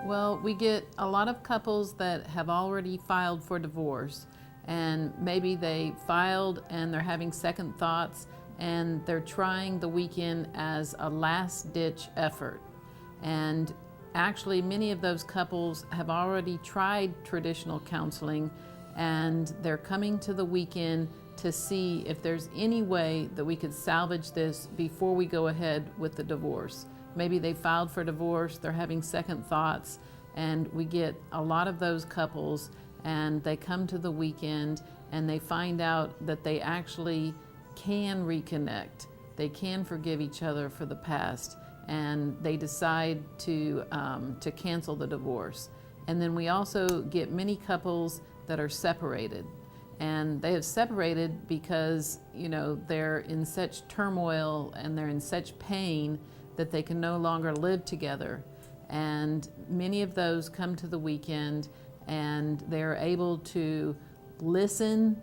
Well, we get a lot of couples that have already filed for divorce, and maybe they filed and they're having second thoughts and they're trying the weekend as a last ditch effort. And actually, many of those couples have already tried traditional counseling and they're coming to the weekend to see if there's any way that we could salvage this before we go ahead with the divorce. Maybe they filed for divorce, they're having second thoughts, and we get a lot of those couples and they come to the weekend and they find out that they actually can reconnect. They can forgive each other for the past, and they decide to cancel the divorce. And then we also get many couples that are separated, and they have separated because they're in such turmoil and they're in such pain that they can no longer live together. And many of those come to the weekend and they're able to listen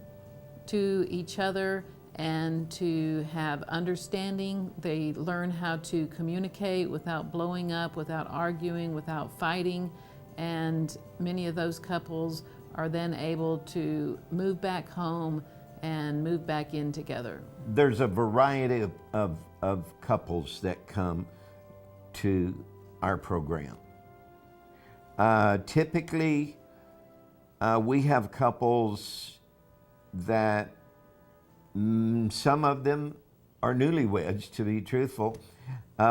to each other and to have understanding. They learn how to communicate without blowing up, without arguing, without fighting. And many of those couples are then able to move back home and move back in together. There's a variety of couples that come to our program. Typically, we have couples that some of them are newlyweds, to be truthful.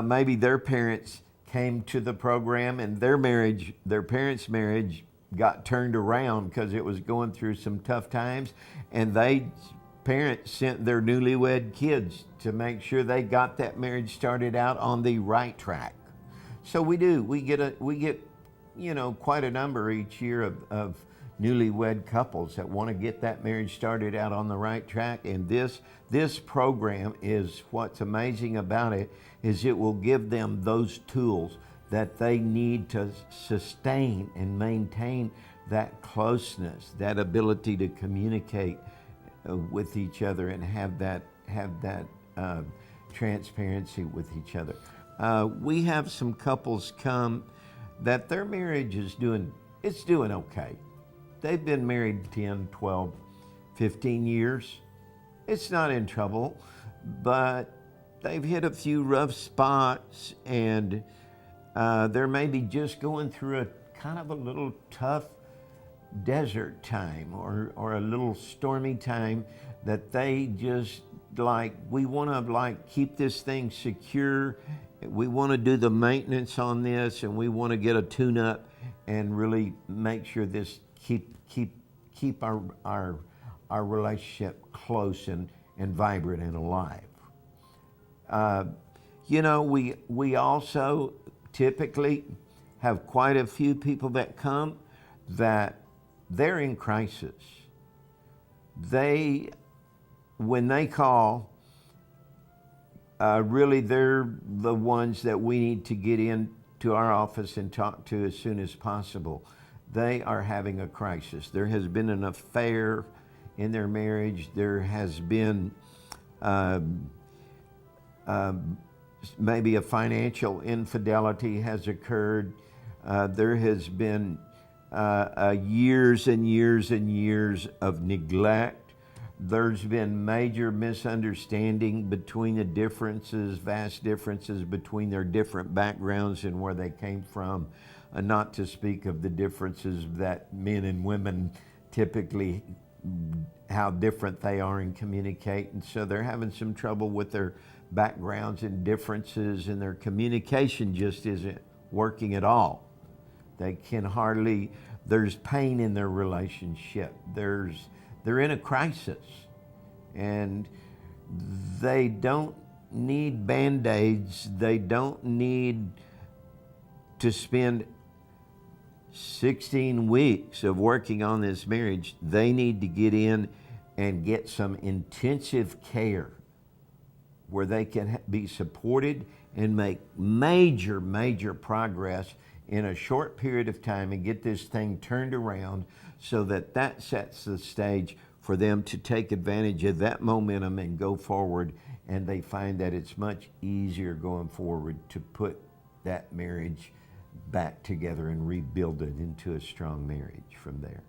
Maybe their parents came to the program and their parents' marriage got turned around because it was going through some tough times, and parents sent their newlywed kids to make sure they got that marriage started out on the right track. So we get quite a number each year of newlywed couples that want to get that marriage started out on the right track. And this program is, what's amazing about it is it will give them those tools that they need to sustain and maintain that closeness, that ability to communicate with each other and have that transparency with each other. We have some couples come that their marriage is doing okay. They've been married 10, 12, 15 years. It's not in trouble, but they've hit a few rough spots, and they're maybe just going through a kind of a little tough desert time or a little stormy time that they just we want to keep this thing secure. We want to do the maintenance on this, and we want to get a tune-up and really make sure this keep our relationship close and vibrant and alive. We also typically have quite a few people that come that they're in crisis. When they call, really they're the ones that we need to get into our office and talk to as soon as possible. They are having a crisis. There has been an affair in their marriage. There has been maybe a financial infidelity has occurred. There has been years and years and years of neglect. There's been major misunderstanding between the vast differences between their different backgrounds and where they came from. Not to speak of the differences that men and women typically, how different they are in communicating. So they're having some trouble with their backgrounds and differences, and their communication just isn't working at all. There's pain in their relationship. They're in a crisis, and they don't need Band-Aids. They don't need to spend 16 weeks of working on this marriage. They need to get in and get some intensive care where they can be supported and make major, major progress in a short period of time and get this thing turned around so that sets the stage for them to take advantage of that momentum and go forward. And they find that it's much easier going forward to put that marriage back together and rebuild it into a strong marriage from there.